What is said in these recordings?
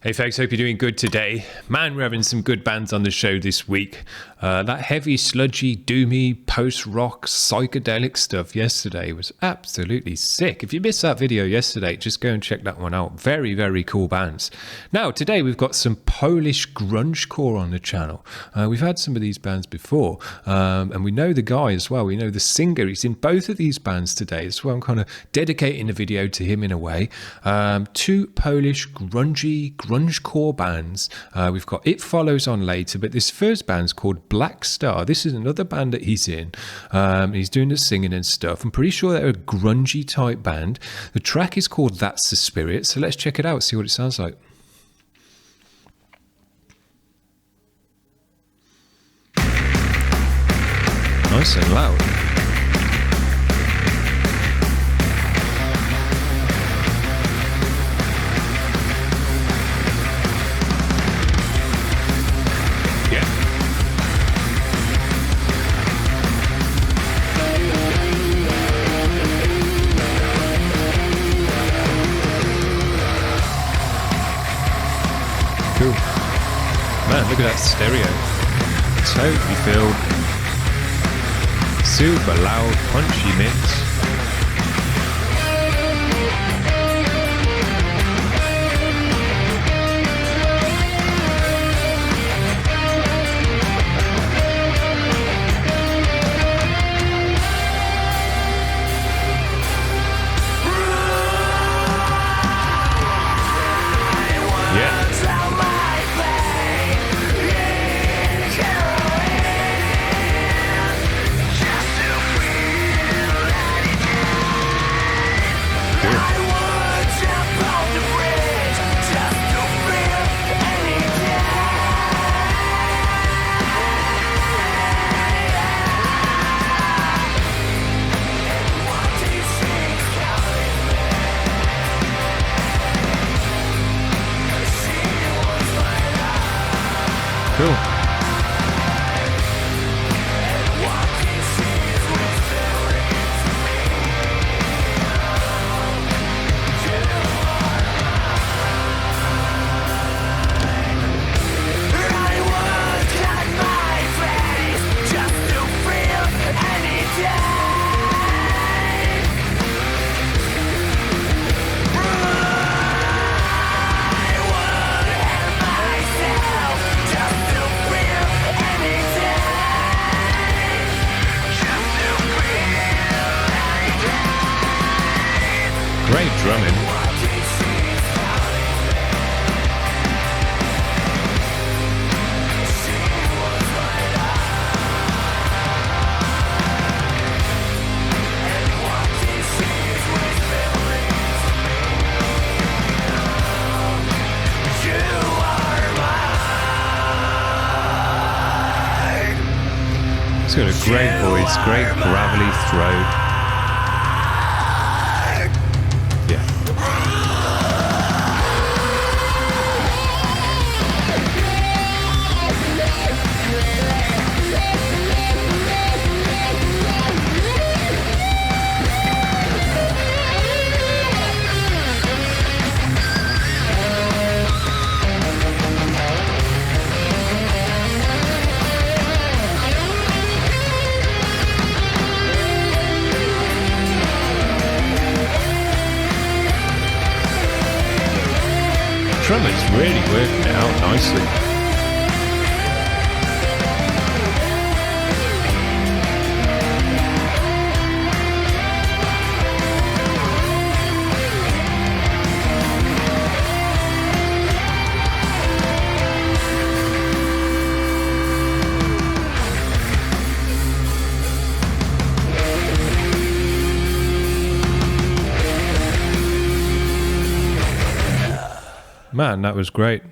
Hey folks, hope you're doing good today. Man, we're having some good bands on the show this week. That heavy, sludgy, doomy, post-rock, psychedelic stuff yesterday was absolutely sick. If you missed that video yesterday, just go and check that one out. Very, very cool bands. Now, today we've got some Polish grungecore on the channel. We've had some of these bands before, and we know the guy as well. We know the singer. He's in both of these bands today, so I'm kind of dedicating the video to him in a way. Two Polish grungecore bands. We've got It Follows on later, but this first band's called Blackstar. This is another band that he's in. He's doing the singing and stuff. I'm pretty sure they're a grungy type band. The track is called That's the Spirit, so let's check it out, see what it sounds like. Nice and loud. Cool. Man, look at that stereo. Totally filled. Super loud, punchy mix. Cool. Great drumming. He's got a great voice, great gravelly throat. Drummer's really working it out nicely. Man, that was great.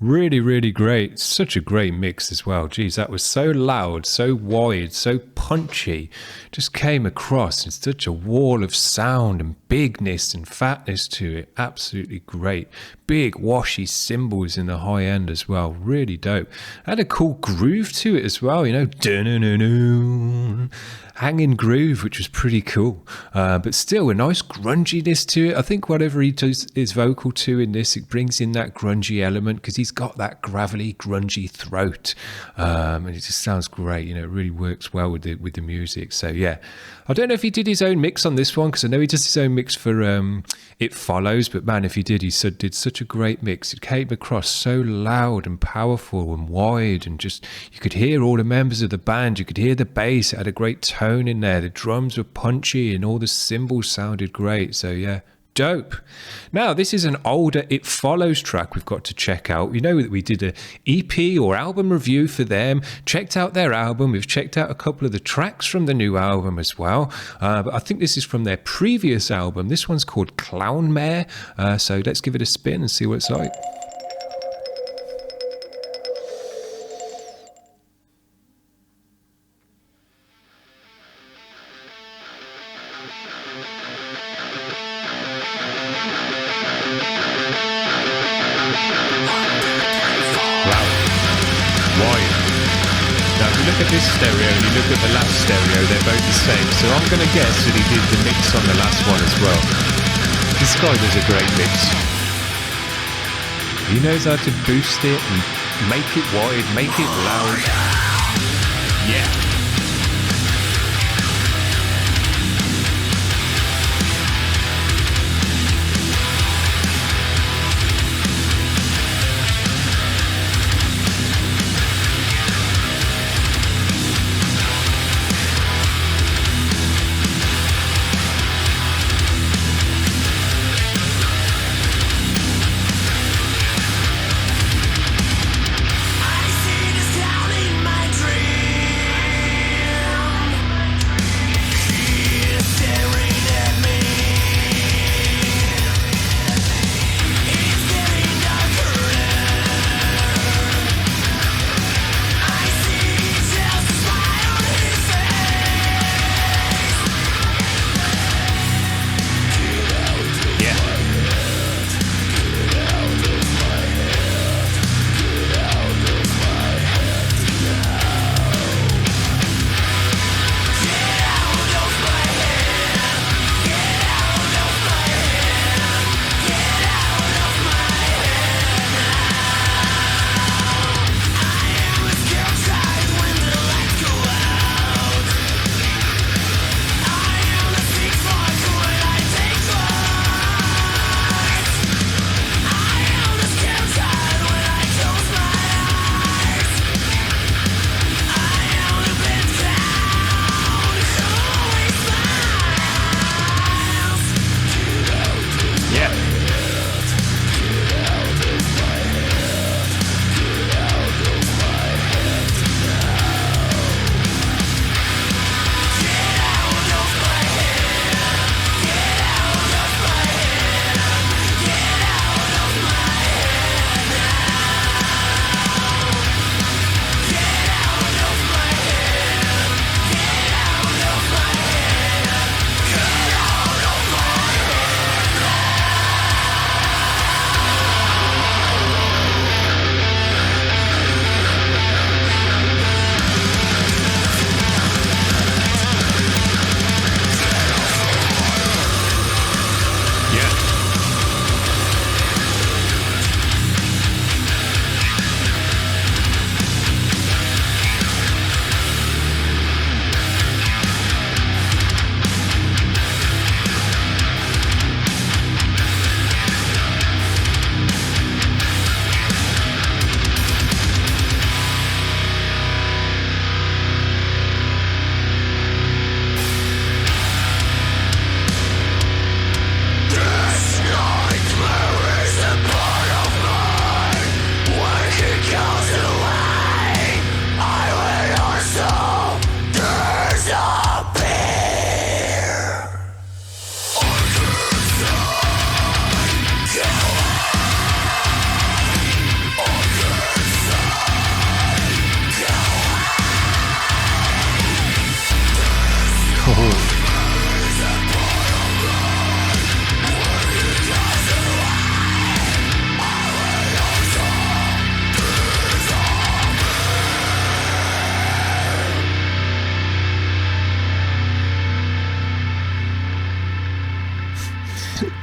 Really, really great. Such a great mix as well. Geez, that was so loud, so wide, so punchy. Just came across in such a wall of sound and bigness and fatness to it. Absolutely great. Big washy cymbals in the high end as well. Really dope. Had a cool groove to it as well, you know. Dun-dun-dun-dun. Hanging groove, which was pretty cool, but still a nice grunginess to it. I think whatever he does his vocal to in this, it brings in that grungy element because he's got that gravelly, grungy throat, and it just sounds great. You know, it really works well with the music. So yeah, I don't know if he did his own mix on this one because I know he does his own mix for It Follows, but man, if he did, did such a great mix. It came across so loud and powerful and wide, and just you could hear all the members of the band. You could hear the bass. It had a great tone in there. The drums were punchy and all the cymbals sounded great. So yeah, dope. Now this is an older It Follows track we've got to check out. You know that we did a EP or album review for them, checked out their album. We've checked out a couple of the tracks from the new album as well, but I think this is from their previous album. This one's called Clown Mare, so let's give it a spin and see what it's like. This stereo and you look at the last stereo, they're both the same, so I'm going to guess that he did the mix on the last one as well. This guy does a great mix. He knows how to boost it and make it wide, make it loud. Yeah.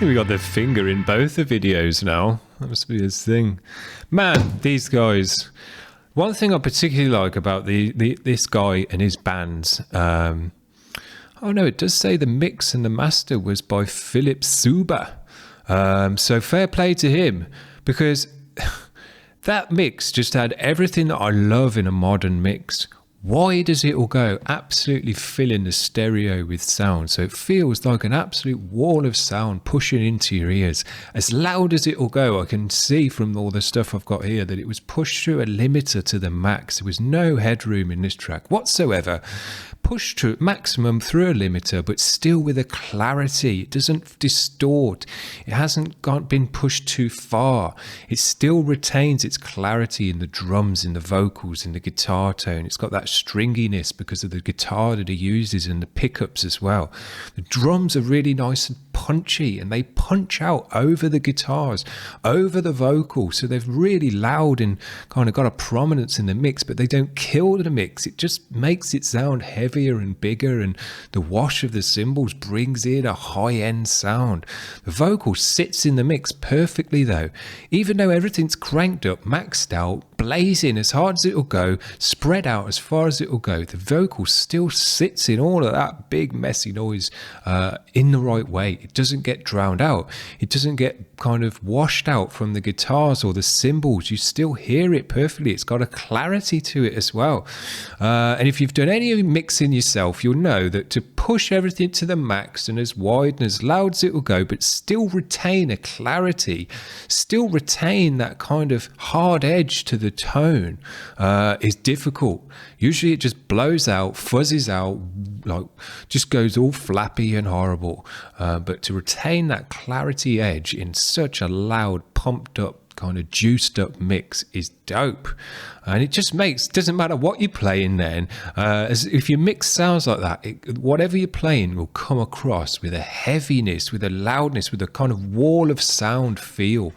We got the finger in both the videos now. That must be his thing. Man, these guys. One thing I particularly like about this guy and his bands. Oh no, it does say the mix and the master was by Philip Suber. So fair play to him, because that mix just had everything that I love in a modern mix. Why does it all go? Absolutely filling the stereo with sound. So it feels like an absolute wall of sound pushing into your ears. As loud as it will go, I can see from all the stuff I've got here that it was pushed through a limiter to the max. There was no headroom in this track whatsoever. Pushed to maximum through a limiter, but still with a clarity. It doesn't distort. It hasn't been pushed too far. It still retains its clarity in the drums, in the vocals, in the guitar tone. It's got that stringiness because of the guitar that he uses and the pickups as well. The drums are really nice and punchy, and they punch out over the guitars, over the vocals, so they're really loud and kind of got a prominence in the mix, but they don't kill the mix. It just makes it sound heavier and bigger, and the wash of the cymbals brings in a high-end sound. The vocal sits in the mix perfectly though, even though everything's cranked up, maxed out, blazing as hard as it'll go, spread out as far as it'll go. The vocal still sits in all of that big messy noise in the right way. It doesn't get drowned out. It doesn't get kind of washed out from the guitars or the cymbals. You still hear it perfectly. It's got a clarity to it as well. And if you've done any mixing yourself, you'll know that to push everything to the max and as wide and as loud as it will go, but still retain a clarity, still retain that kind of hard edge to the tone is difficult. Usually it just blows out, fuzzes out, like just goes all flappy and horrible. But to retain that clarity edge in such a loud, pumped up, kind of juiced up mix is dope. And it just doesn't matter what you play in then, as if your mix sounds like that, whatever you're playing will come across with a heaviness, with a loudness, with a kind of wall of sound feel,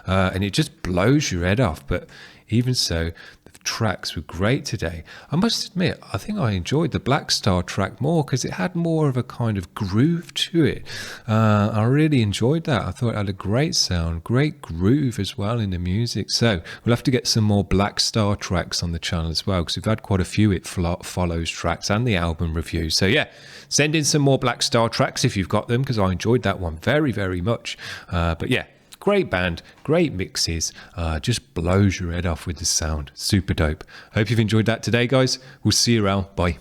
and it just blows your head off. But even so, the tracks were great today. I must admit, I think I enjoyed the Blackstar track more because it had more of a kind of groove to it. I really enjoyed that. I thought it had a great sound, great groove as well in the music. So we'll have to get some more Blackstar tracks on the channel as well, because we've had quite a few It Follows tracks and the album review. So yeah, send in some more Blackstar tracks if you've got them, because I enjoyed that one very, very much. But yeah, great band, great mixes, just blows your head off with the sound. Super dope. Hope you've enjoyed that today, guys. We'll see you around. Bye.